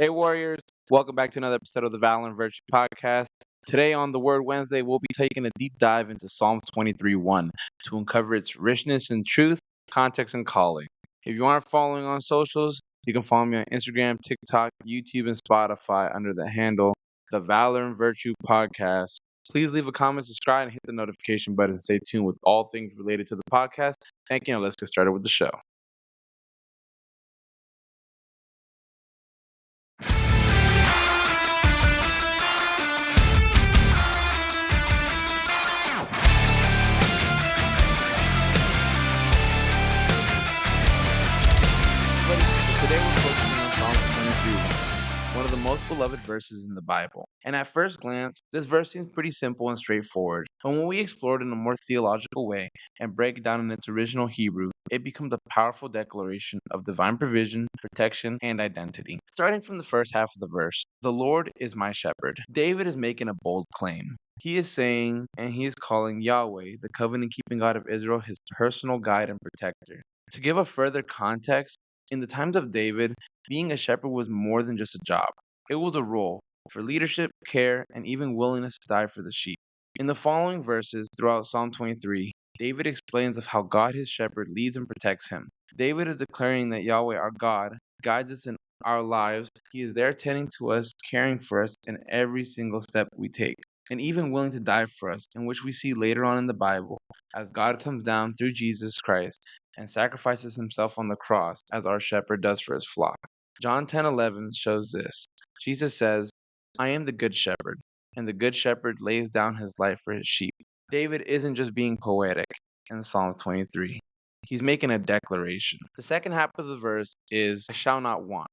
Hey, Warriors. Welcome back to another episode of the Valor and Virtue Podcast. Today on the Word Wednesday, we'll be taking a deep dive into Psalms 23:1 to uncover its richness in truth, context, and calling. If you aren't following on socials, you can follow me on Instagram, TikTok, YouTube, and Spotify under the handle The Valor and Virtue Podcast. Please leave a comment, subscribe, and hit the notification button. Stay tuned with all things related to the podcast. Thank you, and let's get started with the show. Today we're focusing on Psalms 23:1, one of the most beloved verses in the Bible. And at first glance, this verse seems pretty simple and straightforward. But when we explore it in a more theological way and break it down in its original Hebrew, it becomes a powerful declaration of divine provision, protection, and identity. Starting from the first half of the verse, "The Lord is my shepherd." David is making a bold claim. He is saying, and he is calling Yahweh, the covenant-keeping God of Israel, his personal guide and protector. To give a further context, in the times of David, being a shepherd was more than just a job. It was a role for leadership, care, and even willingness to die for the sheep. In the following verses throughout Psalm 23, David explains of how God his shepherd leads and protects him. David is declaring that Yahweh our God guides us in our lives. He is there tending to us, caring for us in every single step we take, and even willing to die for us, in which we see later on in the Bible, as God comes down through Jesus Christ and sacrifices himself on the cross as our shepherd does for his flock. John 10:11 shows this. Jesus says, "I am the good shepherd, and the good shepherd lays down his life for his sheep." David isn't just being poetic in Psalms 23. He's making a declaration. The second half of the verse is, "I shall not want."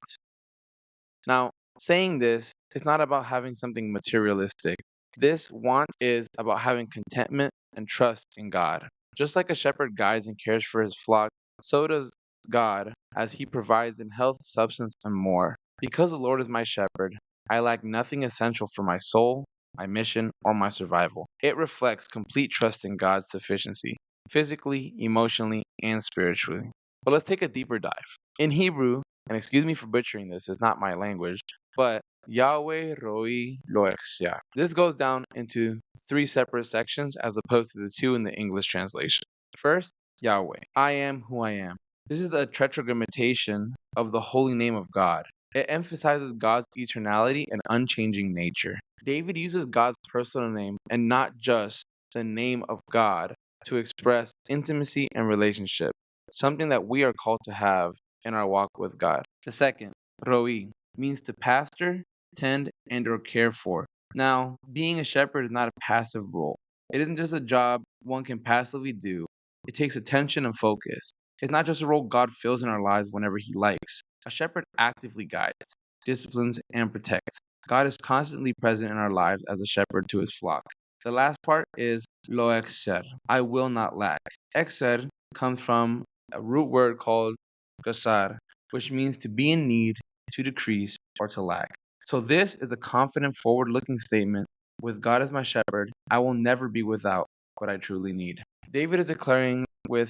Now, saying this is not about having something materialistic. This want is about having contentment and trust in God. Just like a shepherd guides and cares for his flock, so does God, as he provides in health, substance, and more. Because the Lord is my shepherd, I lack nothing essential for my soul, my mission, or my survival. It reflects complete trust in God's sufficiency, physically, emotionally, and spiritually. But let's take a deeper dive. In Hebrew, and excuse me for butchering this, it's not my language, but Yahweh Roi Loexia. This goes down into three separate sections as opposed to the two in the English translation. First, Yahweh. I am who I am. This is the tetragrammaton of the holy name of God. It emphasizes God's eternality and unchanging nature. David uses God's personal name and not just the name of God to express intimacy and relationship, something that we are called to have in our walk with God. The second, Roi, means to pastor, tend, and or care for. Now, being a shepherd is not a passive role. It isn't just a job one can passively do. It takes attention and focus. It's not just a role God fills in our lives whenever he likes. A shepherd actively guides, disciplines, and protects. God is constantly present in our lives as a shepherd to his flock. The last part is lo exer, I will not lack. Exer comes from a root word called gasar, which means to be in need, to decrease, or to lack. So this is a confident, forward-looking statement. With God as my shepherd, I will never be without what I truly need. David is declaring with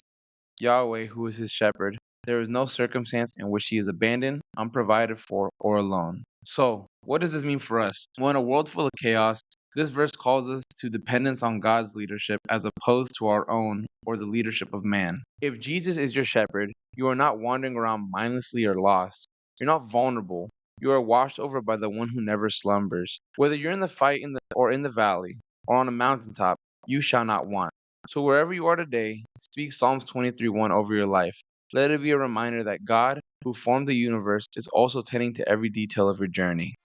Yahweh, who is his shepherd, there is no circumstance in which he is abandoned, unprovided for, or alone. So, what does this mean for us? Well, in a world full of chaos, this verse calls us to dependence on God's leadership as opposed to our own or the leadership of man. If Jesus is your shepherd, you are not wandering around mindlessly or lost. You're not vulnerable. You are washed over by the one who never slumbers. Whether you're in the fight or in the valley or on a mountaintop, you shall not want. So wherever you are today, speak Psalms 23:1 over your life. Let it be a reminder that God, who formed the universe, is also tending to every detail of your journey.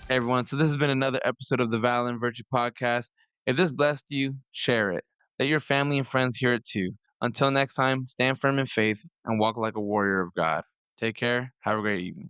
Hey everyone, so this has been another episode of the Valor and Virtue Podcast. If this blessed you, share it. Let your family and friends hear it too. Until next time, stand firm in faith and walk like a warrior of God. Take care. Have a great evening.